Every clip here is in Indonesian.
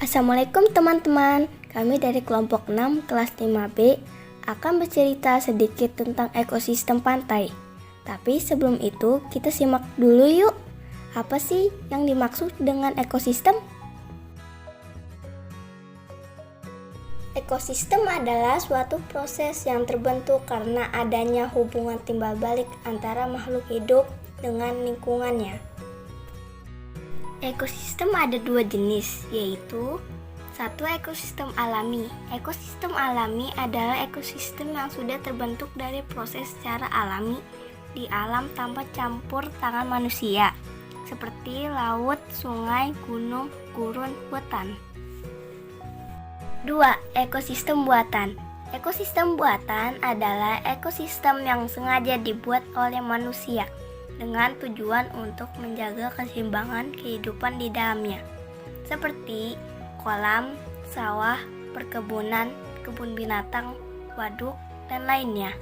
Assalamualaikum teman-teman, kami dari kelompok 6 kelas 5B akan bercerita sedikit tentang ekosistem pantai. Tapi sebelum itu kita simak dulu yuk, apa sih yang dimaksud dengan ekosistem? Ekosistem adalah suatu proses yang terbentuk karena adanya hubungan timbal balik antara makhluk hidup dengan lingkungannya. Ekosistem ada dua jenis, yaitu satu ekosistem alami. Ekosistem alami adalah ekosistem yang sudah terbentuk dari proses secara alami di alam tanpa campur tangan manusia, seperti laut, sungai, gunung, gurun, hutan. 2. Ekosistem buatan. Ekosistem buatan adalah ekosistem yang sengaja dibuat oleh manusia dengan tujuan untuk menjaga keseimbangan kehidupan di dalamnya, seperti kolam, sawah, perkebunan, kebun binatang, waduk, dan lainnya.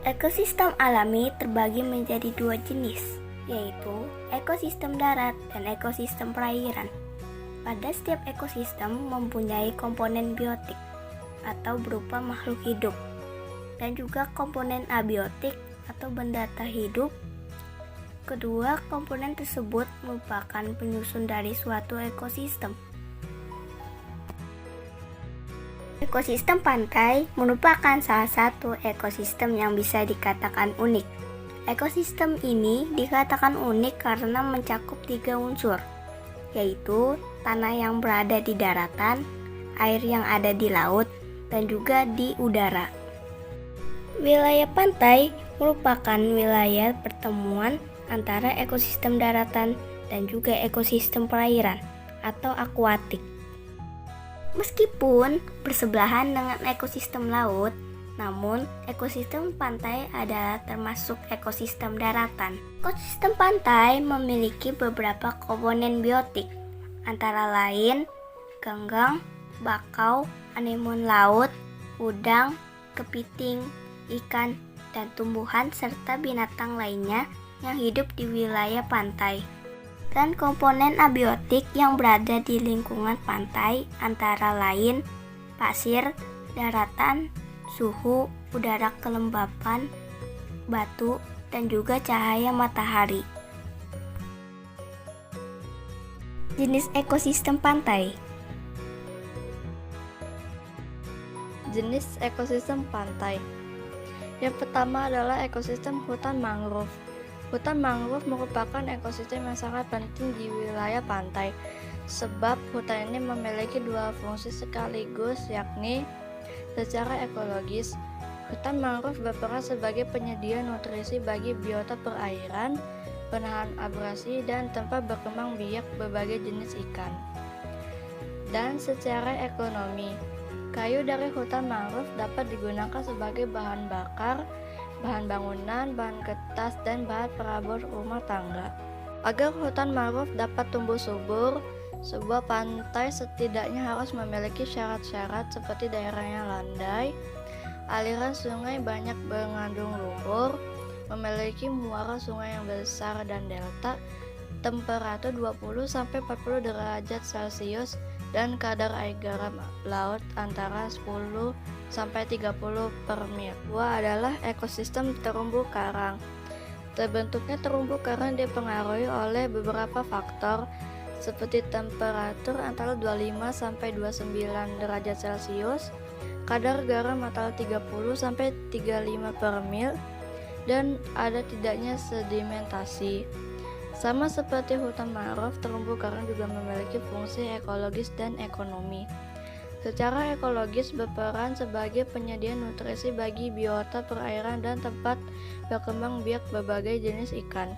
Ekosistem alami terbagi menjadi dua jenis, yaitu ekosistem darat dan ekosistem perairan. Pada setiap ekosistem mempunyai komponen biotik atau berupa makhluk hidup, dan juga komponen abiotik atau benda tak hidup. Kedua komponen tersebut merupakan penyusun dari suatu ekosistem. Ekosistem pantai merupakan salah satu ekosistem yang bisa dikatakan unik. Ekosistem ini dikatakan unik karena mencakup 3 unsur, yaitu tanah yang berada di daratan, air yang ada di laut, dan juga di udara. Wilayah pantai merupakan wilayah pertemuan antara ekosistem daratan dan juga ekosistem perairan atau akuatik. Meskipun bersebelahan dengan ekosistem laut, namun ekosistem pantai adalah termasuk ekosistem daratan. Ekosistem pantai memiliki beberapa komponen biotik, antara lain ganggang, bakau, anemon laut, udang, kepiting, ikan, dan tumbuhan serta binatang lainnya yang hidup di wilayah pantai. Dan komponen abiotik yang berada di lingkungan pantai antara lain pasir, daratan, suhu, udara kelembapan, batu, dan juga cahaya matahari. Jenis ekosistem pantai. Jenis ekosistem pantai. Yang pertama adalah ekosistem hutan mangrove. Hutan mangrove merupakan ekosistem yang sangat penting di wilayah pantai, sebab hutan ini memiliki dua fungsi sekaligus, yakni secara ekologis, hutan mangrove berperan sebagai penyedia nutrisi bagi biota perairan, penahan abrasi, dan tempat berkembang biak berbagai jenis ikan. Dan secara ekonomi, kayu dari hutan mangrove dapat digunakan sebagai bahan bakar, bahan bangunan, bahan kertas, dan bahan perabot rumah tangga. Agar hutan mangrove dapat tumbuh subur, sebuah pantai setidaknya harus memiliki syarat-syarat seperti daerahnya landai, aliran sungai banyak mengandung lumpur, memiliki muara sungai yang besar dan delta, temperatur 20-40 derajat Celcius, dan kadar air garam laut antara 10-30 per mil. Kedua adalah ekosistem terumbu karang. Terbentuknya terumbu karang dipengaruhi oleh beberapa faktor seperti temperatur antara 25-29 derajat Celcius, kadar garam antara 30-35 per mil, dan ada tidaknya sedimentasi. Sama seperti hutan mangrove, terumbu karang juga memiliki fungsi ekologis dan ekonomi. Secara ekologis berperan sebagai penyedia nutrisi bagi biota perairan dan tempat berkembang biak berbagai jenis ikan.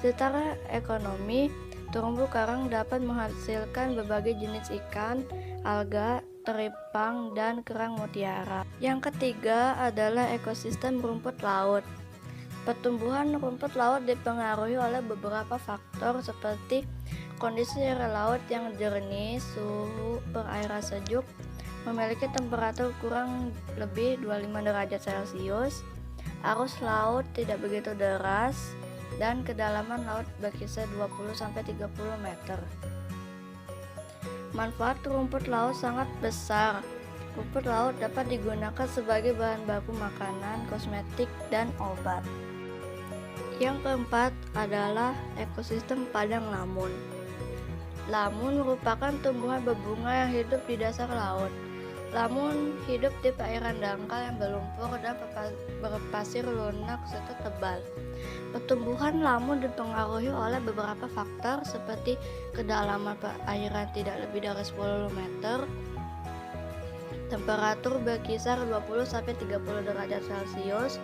Secara ekonomi, terumbu karang dapat menghasilkan berbagai jenis ikan, alga, teripang, dan kerang mutiara. Yang ketiga adalah ekosistem rumput laut. Pertumbuhan rumput laut dipengaruhi oleh beberapa faktor seperti kondisi air laut yang jernih, suhu perairan sejuk, memiliki temperatur kurang lebih 25 derajat Celcius, arus laut tidak begitu deras, dan kedalaman laut berkisar 20-30 meter. Manfaat rumput laut sangat besar. Rumput laut dapat digunakan sebagai bahan baku makanan, kosmetik, dan obat. Yang keempat adalah ekosistem padang lamun. Lamun merupakan tumbuhan berbunga yang hidup di dasar laut. Lamun hidup di perairan dangkal yang berlumpur dan berpasir lunak serta tebal. Pertumbuhan lamun dipengaruhi oleh beberapa faktor seperti kedalaman perairan tidak lebih dari 10 meter, temperatur berkisar 20-30 derajat Celcius,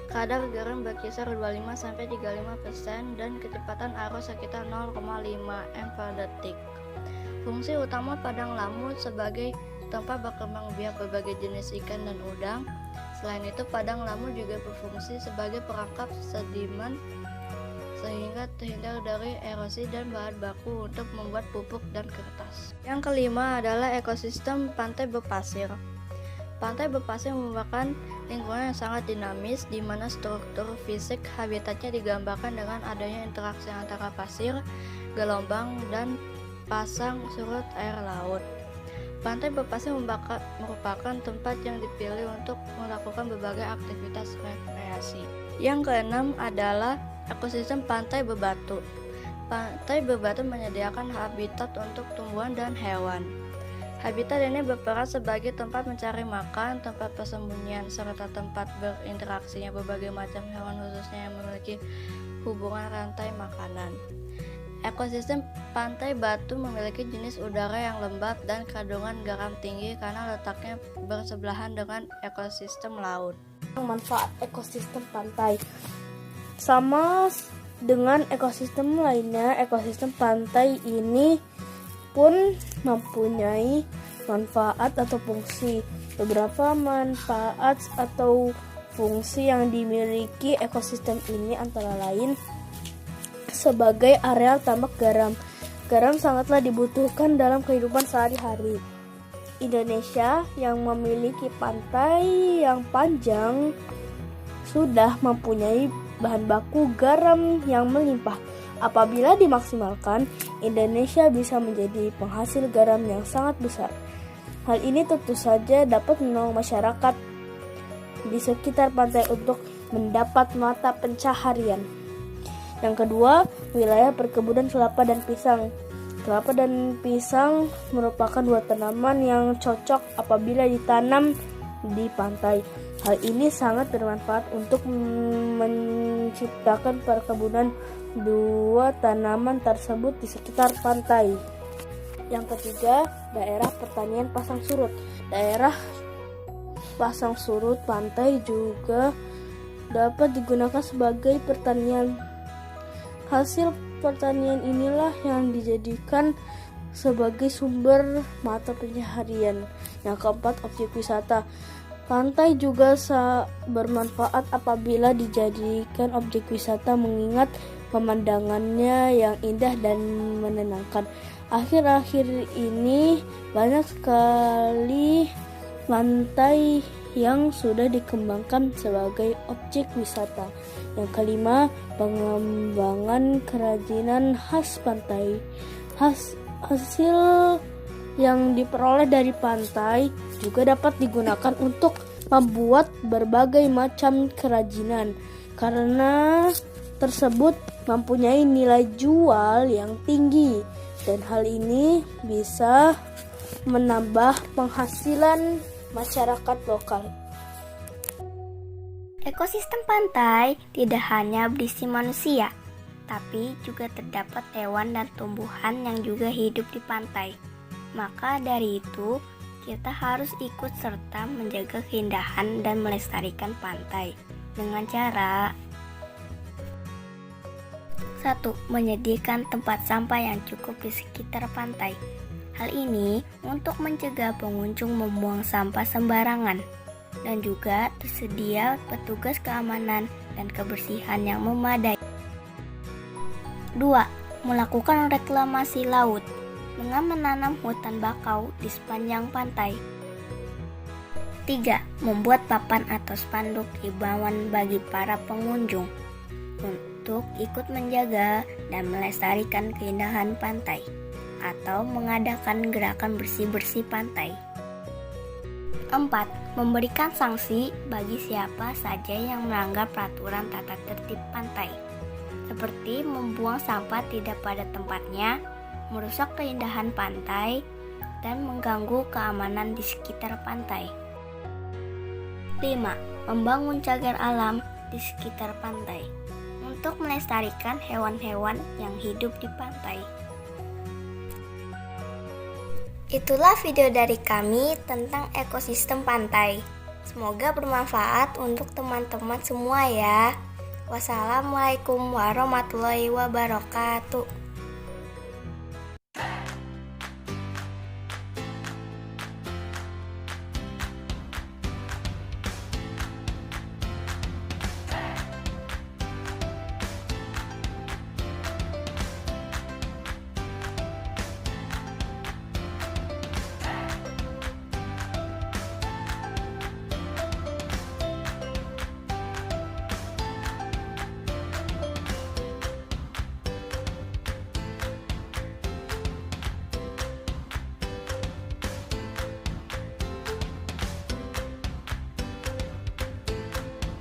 kadar garam berkisar 25-35%, dan kecepatan arus sekitar 0,5 m per detik. Fungsi utama padang lamun sebagai tempat berkembang biak berbagai jenis ikan dan udang. Selain itu, padang lamun juga berfungsi sebagai perangkap sedimen sehingga terhindar dari erosi dan bahan baku untuk membuat pupuk dan kertas. Yang kelima adalah ekosistem pantai berpasir. Pantai berpasir merupakan lingkungan yang sangat dinamis di mana struktur fisik habitatnya digambarkan dengan adanya interaksi antara pasir, gelombang, dan pasang surut air laut. Pantai berpasir merupakan tempat yang dipilih untuk melakukan berbagai aktivitas rekreasi. Yang keenam adalah ekosistem pantai berbatu. Pantai berbatu menyediakan habitat untuk tumbuhan dan hewan. Habitat ini berperan sebagai tempat mencari makan, tempat persembunyian, serta tempat berinteraksinya berbagai macam hewan khususnya yang memiliki hubungan rantai makanan. Ekosistem pantai batu memiliki jenis udara yang lembab dan kandungan garam tinggi karena letaknya bersebelahan dengan ekosistem laut. Manfaat ekosistem pantai sama dengan ekosistem lainnya, ekosistem pantai ini pun mempunyai manfaat atau fungsi. Beberapa manfaat atau fungsi yang dimiliki ekosistem ini antara lain sebagai areal tambak garam. Garam sangatlah dibutuhkan dalam kehidupan sehari-hari. Indonesia yang memiliki pantai yang panjang sudah mempunyai bahan baku garam yang melimpah. Apabila dimaksimalkan, Indonesia bisa menjadi penghasil garam yang sangat besar. Hal ini tentu saja dapat menolong masyarakat di sekitar pantai untuk mendapat mata pencaharian. Yang kedua, wilayah perkebunan kelapa dan pisang. Kelapa dan pisang merupakan dua tanaman yang cocok apabila ditanam di pantai. Hal ini sangat bermanfaat untuk menciptakan perkebunan dua tanaman tersebut di sekitar pantai. Yang ketiga, daerah pertanian pasang surut. Daerah pasang surut pantai juga dapat digunakan sebagai pertanian. Hasil pertanian inilah yang dijadikan sebagai sumber mata pencaharian. Yang keempat, objek wisata. Pantai juga bermanfaat apabila dijadikan objek wisata mengingat pemandangannya yang indah dan menenangkan. Akhir-akhir ini banyak sekali pantai yang sudah dikembangkan sebagai objek wisata. Yang kelima, pengembangan kerajinan khas pantai. Hasil yang diperoleh dari pantai juga dapat digunakan untuk membuat berbagai macam kerajinan karena tersebut mempunyai nilai jual yang tinggi dan hal ini bisa menambah penghasilan masyarakat lokal. Ekosistem pantai tidak hanya berisi manusia, tapi juga terdapat hewan dan tumbuhan yang juga hidup di pantai. Maka dari itu, kita harus ikut serta menjaga keindahan dan melestarikan pantai dengan cara 1. Menyediakan tempat sampah yang cukup di sekitar pantai. Hal ini untuk mencegah pengunjung membuang sampah sembarangan dan juga tersedia petugas keamanan dan kebersihan yang memadai. 2. Melakukan reklamasi laut dengan menanam hutan bakau di sepanjang pantai. 3. Membuat papan atau spanduk himbauan bagi para pengunjung untuk ikut menjaga dan melestarikan keindahan pantai, atau atau mengadakan gerakan bersih-bersih pantai. 4. Memberikan sanksi bagi siapa saja yang melanggar peraturan tata tertib pantai, seperti membuang sampah tidak pada tempatnya, merusak keindahan pantai, dan mengganggu keamanan di sekitar pantai. 5. Membangun cagar alam di sekitar pantai untuk melestarikan hewan-hewan yang hidup di pantai. Itulah video dari kami tentang ekosistem pantai. Semoga bermanfaat untuk teman-teman semua ya. Wassalamualaikum warahmatullahi wabarakatuh.